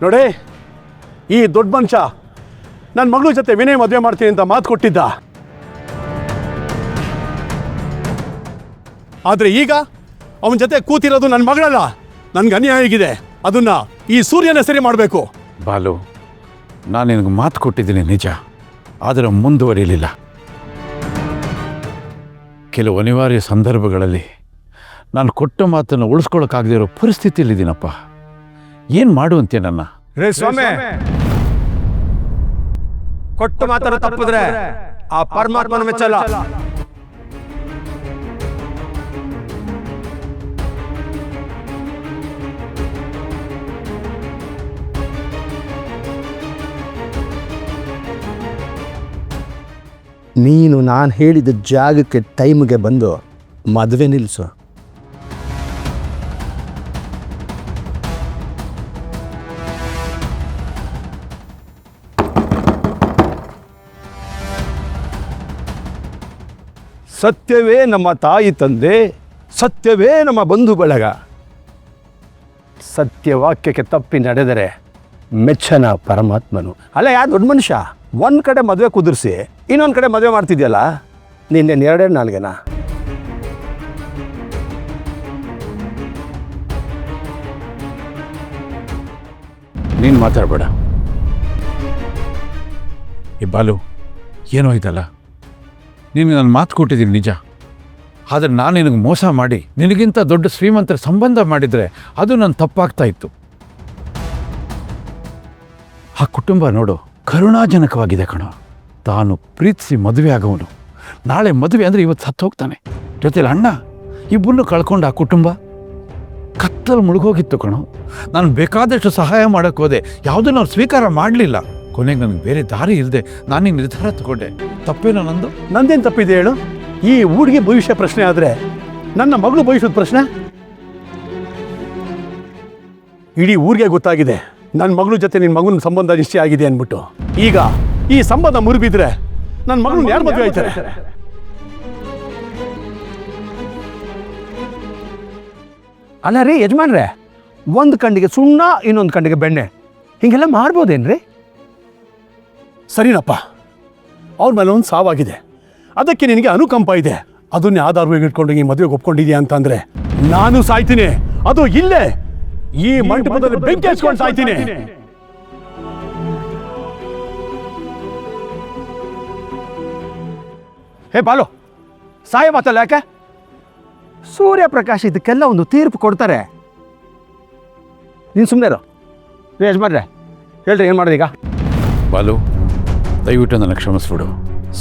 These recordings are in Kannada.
ನೋಡಿ, ಈ ದೊಡ್ಡ ಮನುಷ್ಯ ನನ್ನ ಮಗಳ ಜೊತೆ ವಿನಯ್ ಮದುವೆ ಮಾಡ್ತೀನಿ ಅಂತ ಮಾತು ಕೊಟ್ಟಿದ್ದ. ಆದರೆ ಈಗ ಅವನ ಜೊತೆ ಕೂತಿರೋದು ನನ್ನ ಮಗಳಲ್ಲ, ನನಗೆ ಅನ್ಯಾಯ ಆಗಿದೆ. ಅದನ್ನ ಈ ಸೂರ್ಯನ ಸರಿ ಮಾಡಬೇಕು. ಬಾಲು, ನಾನು ನಿನಗೆ ಮಾತು ಕೊಟ್ಟಿದ್ದೀನಿ ನಿಜ, ಆದರೆ ಮುಂದುವರಿಯಲಿಲ್ಲ. ಕೆಲವು ಅನಿವಾರ್ಯ ಸಂದರ್ಭಗಳಲ್ಲಿ ನಾನು ಕೊಟ್ಟ ಮಾತನ್ನು ಉಳಿಸ್ಕೊಳ್ಳೋಕ್ಕಾಗದೇ ಇರೋ ಪರಿಸ್ಥಿತಿಯಲ್ಲಿದ್ದೀನಪ್ಪ. ಏನು ಮಾಡುವಂತೆ ನನ್ನ? ರೇ ಸ್ವಾಮಿ, ಕೊಟ್ಟ ಮಾತನ್ನು ತಪ್ಪಿದ್ರೆ ಆ ಪರಮಾತ್ಮನ ಮೆಚ್ಚಲ್ಲ. ನೀನು ನಾನು ಹೇಳಿದ ಜಾಗಕ್ಕೆ ಟೈಮ್ಗೆ ಬಂದು ಮದುವೆ ನಿಲ್ಲಿಸು. ಸತ್ಯವೇ ನಮ್ಮ ತಾಯಿ ತಂದೆ, ಸತ್ಯವೇ ನಮ್ಮ ಬಂಧು ಬಳಗ. ಸತ್ಯವಾಕ್ಯಕ್ಕೆ ತಪ್ಪಿ ನಡೆದರೆ ಮೆಚ್ಚನ ಪರಮಾತ್ಮನು. ಅಲ್ಲ, ಯಾ ದೊಡ್ಡ ಮನುಷ್ಯ ಒಂದು ಕಡೆ ಮದುವೆ ಕುದುರಿಸಿ ಇನ್ನೊಂದು ಕಡೆ ಮದುವೆ ಮಾಡ್ತಿದ್ಯಲ್ಲ, ನಿನ್ನೆ ಎರಡೆರಡು ನಾಲ್ಗೆನಾ? ನೀನು ಮಾತಾಡಬೇಡ. ಈ ಬಾಲು, ಏನೋ ಇದಲ್ಲ, ನೀನು ನಾನು ಮಾತು ಕೊಟ್ಟಿದ್ದೀನಿ ನಿಜ, ಆದರೆ ನಾನು ನಿನಗೆ ಮೋಸ ಮಾಡಿ ನಿನಗಿಂತ ದೊಡ್ಡ ಶ್ರೀಮಂತರ ಸಂಬಂಧ ಮಾಡಿದರೆ ಅದು ನನ್ನ ತಪ್ಪಾಗ್ತಾ ಇತ್ತು. ಆ ಕುಟುಂಬ ನೋಡು, ಕರುಣಾಜನಕವಾಗಿದೆ ಕಣೋ. ತಾನು ಪ್ರೀತಿಸಿ ಮದುವೆ ಆಗೋವನು ನಾಳೆ ಮದುವೆ ಅಂದರೆ ಇವತ್ತು ಸತ್ತು ಹೋಗ್ತಾನೆ. ಜೊತೆಲಿ ಅಣ್ಣ, ಇಬ್ಬರನ್ನು ಕಳ್ಕೊಂಡು ಆ ಕುಟುಂಬ ಕತ್ತಲು ಮುಳುಗೋಗಿತ್ತು ಕಣೋ. ನಾನು ಬೇಕಾದಷ್ಟು ಸಹಾಯ ಮಾಡೋಕ್ಕೆ ಹೋದೆ, ಯಾವುದನ್ನು ಅವ್ರು ಸ್ವೀಕಾರ ಮಾಡಲಿಲ್ಲ. ಕೊನೆಗೆ ನನಗೆ ಬೇರೆ ದಾರಿ ಇಲ್ಲದೆ ನಾನೀ ನಿರ್ಧಾರ ತಗೊಂಡೆ. ತಪ್ಪೇನೋ ನಂದು? ನಂದೇನು ತಪ್ಪಿದೆ ಹೇಳು? ಈ ಹುಡುಗಿ ಭವಿಷ್ಯ ಪ್ರಶ್ನೆ ಆದರೆ ನನ್ನ ಮಗಳು ಭವಿಷ್ಯದ ಪ್ರಶ್ನೆ? ಇಡೀ ಊರಿಗೆ ಗೊತ್ತಾಗಿದೆ ನನ್ನ ಮಗಳ ಜೊತೆ ನಿನ್ನ ಮಗನ ಸಂಬಂಧ ನಿಶ್ಚಯ ಆಗಿದೆ ಅಂದ್ಬಿಟ್ಟು. ಈಗ ಈ ಸಂಬಂಧ ಮುರಿಬಿದ್ರೆ ನನ್ನ ಮಗಳನ್ನ ಯಾರು ಮದುವೆ ಆಯ್ತಾರೆ? ಅಲ್ಲ ರೀ ಯಜಮಾನ್ರೆ, ಒಂದು ಕಣ್ಣಿಗೆ ಸುಣ್ಣ ಇನ್ನೊಂದು ಕಣ್ಣಿಗೆ ಬೆಣ್ಣೆ, ಹೀಗೆಲ್ಲ ಮಾಡ್ಬೋದೇನ್ರಿ? ಸರಿನಪ್ಪ, ಅವ್ರ ಮೇಲೆ ಒಂದು ಸಾವಾಗಿದೆ, ಅದಕ್ಕೆ ನಿನಗೆ ಅನುಕಂಪ ಇದೆ, ಅದನ್ನೇ ಆಧಾರವಾಗಿ ಇಟ್ಕೊಂಡು ಈ ಮದುವೆಗೆ ಒಪ್ಕೊಂಡಿದ್ಯಾ ಅಂತಂದ್ರೆ ನಾನು ಸಾಯ್ತೀನಿ. ಅದು ಇಲ್ಲೇ ಈ ಮಂಟಪದಲ್ಲಿ ಬೆಂಕಿ ಹಚ್ಕೊಂಡು ಸಾಯ್ತೀನಿ. ಹೇ ಬಾಲು, ಸಾಯ ಮಾತಲ್ಲ ಯಾಕೆ? ಸೂರ್ಯಪ್ರಕಾಶ್ ಇದಕ್ಕೆಲ್ಲ ಒಂದು ತೀರ್ಪು ಕೊಡ್ತಾರೆ. ನೀನು ಸುಮ್ಮನೆ ಇರೋ. ರೀ ಯಜಮಾನ್ರೆ, ಹೇಳ್ರಿ ಏನು ಮಾಡೋದೀಗ? ಬಾಲು, ದಯವಿಟ್ಟು ನನ್ನ ಕ್ಷಮಿಸ್ಬಿಡು.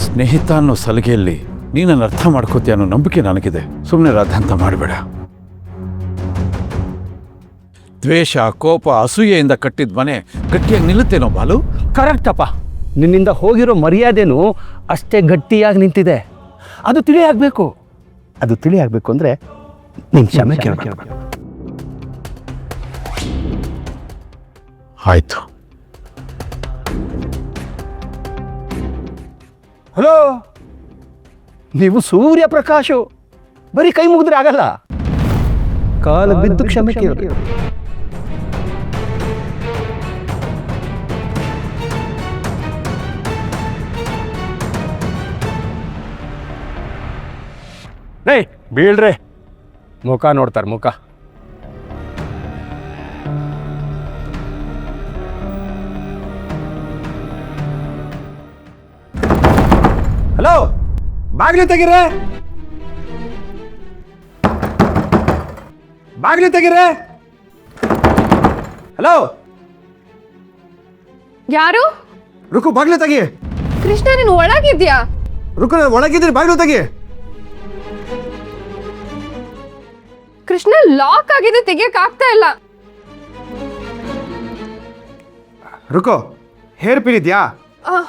ಸ್ನೇಹಿತ ಅನ್ನೋ ಸಲಿಗೆಯಲ್ಲಿ ನೀನನ್ನು ಅರ್ಥ ಮಾಡ್ಕೋತೀಯ ಅನ್ನೋ ನಂಬಿಕೆ ನನಗಿದೆ. ಸುಮ್ಮನೆ ರಾಧಾಂತ ಮಾಡಬೇಡ. ದ್ವೇಷ, ಕೋಪ, ಅಸೂಯೆಯಿಂದ ಕಟ್ಟಿದ ಮನೆ ಗಟ್ಟಿಯಾಗಿ ನಿಲ್ಲುತ್ತೇನೋ ಬಾಲು? ಕರೆಕ್ಟಪ್ಪ, ನಿನ್ನಿಂದ ಹೋಗಿರೋ ಮರ್ಯಾದೆನೂ ಅಷ್ಟೇ ಗಟ್ಟಿಯಾಗಿ ನಿಂತಿದೆ. ಅದು ತಿಳಿಯಾಗಬೇಕು. ಅದು ತಿಳಿಯಾಗಬೇಕು ಅಂದರೆ ನಿನ್ನ ಕ್ಷಮೆ ಕೇಳಬೇಕು. ಆಯಿತು. ಹಲೋ, ನೀವು ಸೂರ್ಯಪ್ರಕಾಶು, ಬರೀ ಕೈ ಮುಗಿದ್ರೆ ಆಗಲ್ಲ, ಕಾಲು ಬಿದ್ದು ಕ್ಷಮೆ ಕೇಳಿ. ರೇ ಬೀಳ್ರೆ, ಮುಖ ನೋಡ್ತಾರೆ ಮುಖ. ಹಲೋ, ಬಾಗಿಲು ತೆಗೀರೆ, ಬಾಗಿಲು ತೆಗೀರೆ. ಹಲೋ, ಯಾರು? ರುಕು, ಬಾಗಿಲು ತೆಗಿ. ಕೃಷ್ಣ, ನೀನು ಒಳಗಿದ್ಯಾ? ರುಕು, ಒಳಗಿದ್ರೆ ಬಾಗಿಲು ತೆಗಿ. ಕೃಷ್ಣ, ಲಾಕ್ ಆಗಿದೆ, ತೆಗಿಯಕ್ ಆಗ್ತಾ ಇಲ್ಲ. ರುಕು, ಹೇರ್ ಪಿನ್ ಇದೆಯಾ?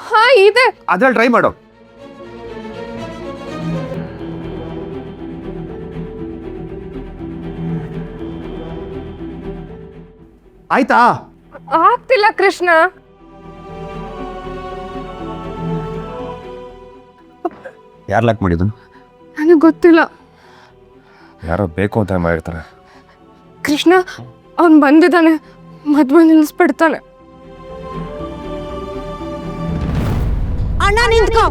ಹಾ ಇದೆ. ಅದ್ರಲ್ಲಿ ಟ್ರೈ ಮಾಡು. ಆಯ್ತಾ? ಆಗ್ತಿಲ್ಲ ಕೃಷ್ಣ. ಯಾರು ಲಾಕ್ ಮಾಡಿದ್ದು? ನನಗೆ ಗೊತ್ತಿಲ್ಲ. ಯಾರೋ ಬೇಕು ಅಂತ ಮಾಡಿರ್ತಾರೆ. ಕೃಷ್ಣ, ಅವನು ಬಂದಿದ್ದಾನೆ, ಮದ್ವೆ ನಿಲ್ಲಿಸ್ಬಿಡ್ತಾಳೆ. ಅಣ್ಣ ನಿಂತ್ಕೋ.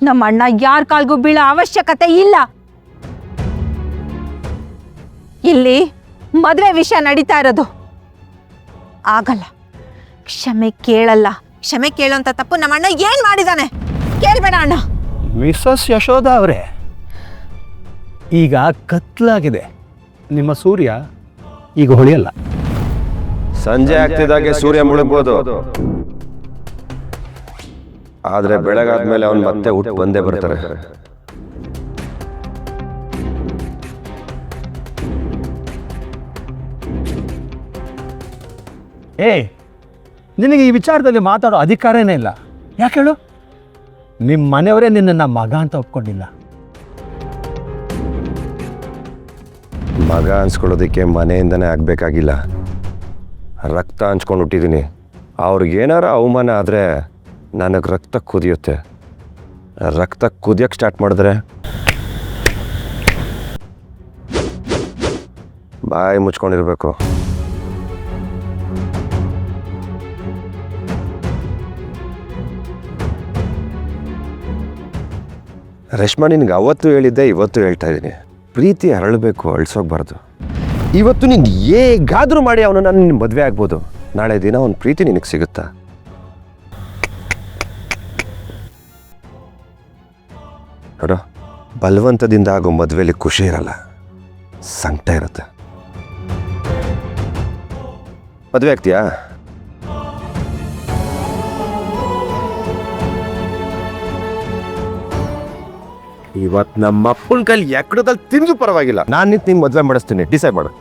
ನಮ್ಮ ಅಣ್ಣ ಯಾರ ಕಾಲ್ಗೂ ಬೀಳೋ ಅವಶ್ಯಕತೆ ಇಲ್ಲ. ಇಲ್ಲಿ ಮದುವೆ ವಿಷಯ ನಡೀತಾ ಇರೋದು. ಆಗಲ್ಲ, ಕ್ಷಮೆ ಕೇಳಲ್ಲ. ಕ್ಷಮೆ ಕೇಳೋಂತ ತಪ್ಪು ನಮ್ಮ ಅಣ್ಣ ಏನ್ ಮಾಡಿದಾನೆ ಕೇಳ್ಬೇಡ ಅಣ್ಣ. ಮಿಸಸ್ ಯಶೋಧ ಅವರೇ, ಈಗ ಕತ್ಲಾಗಿದೆ. ನಿಮ್ಮ ಸೂರ್ಯ ಈಗ ಹೊಳೆಯಲ್ಲ. ಸಂಜೆ ಆಗ್ತಿದ್ದಾಗೆ ಸೂರ್ಯ ಮುಳುಗ್ಬೋದು, ಆದ್ರೆ ಬೆಳಗಾದ್ಮೇಲೆ ಅವನು ಮತ್ತೆ ಹುಟ್ಟು ಬಂದೇ ಬರ್ತಾರೆ. ನಿನಗೆ ಈ ವಿಚಾರದಲ್ಲಿ ಮಾತಾಡೋ ಅಧಿಕಾರನೇ ಇಲ್ಲ. ಯಾಕೆ ಹೇಳು? ನಿಮ್ಮ ಮನೆಯವರೇ ನಿನ್ನನ್ನು ಮಗ ಅಂತ ಒಪ್ಕೊಂಡಿಲ್ಲ. ಮಗ ಅನ್ಸ್ಕೊಳ್ಳೋದಕ್ಕೆ ಮನೆಯಿಂದನೇ ಆಗ್ಬೇಕಾಗಿಲ್ಲ, ರಕ್ತ ಹಂಚ್ಕೊಂಡು ಹುಟ್ಟಿದ್ದೀನಿ. ಅವ್ರಿಗೇನಾರ ಅವಮಾನ ಆದರೆ ನನಗೆ ರಕ್ತ ಕುದಿಯುತ್ತೆ. ರಕ್ತ ಕುದಿಯೋಕ್ಕೆ ಸ್ಟಾರ್ಟ್ ಮಾಡಿದ್ರೆ ಬಾಯಿ ಮುಚ್ಕೊಂಡಿರ್ಬೇಕು. ರೇಷ್ಮಾ, ನಿನ್ಗೆ ಅವತ್ತು ಹೇಳಿದ್ದೆ, ಇವತ್ತು ಹೇಳ್ತಾ ಇದ್ದೀನಿ, ಪ್ರೀತಿ ಹರಳಬೇಕು, ಅಳಿಸೋಗ್ಬಾರ್ದು. ಇವತ್ತು ನೀನು ಹೇಗಾದರೂ ಮಾಡಿ ಅವನು ನಾನು ನಿನ್ನ ಮದುವೆ ಆಗ್ಬೋದು. ನಾಳೆ ದಿನ ಅವನ ಪ್ರೀತಿ ನಿನಗೆ ಸಿಗುತ್ತಾ? ನೋಡು, ಬಲವಂತದಿಂದ ಆಗೋ ಮದುವೆಯಲ್ಲಿ ಖುಷಿ ಇರಲ್ಲ, ಸಂಕಟ ಇರುತ್ತೆ. ಮದುವೆ ಆಗ್ತೀಯಾ? ಇವತ್ತು ನಮ್ಮ ಅಪ್ಪನ ಕೈಲಿ ಎಕ್ಕಡದಲ್ಲಿ ತಿಂದು ಪರವಾಗಿಲ್ಲ, ನಾನು ನಿಂತು ನಿಮ್ಗೆ ಮದುವೆ ಮಾಡಿಸ್ತೀನಿ. ಡಿಸೈಡ್ ಮಾಡು.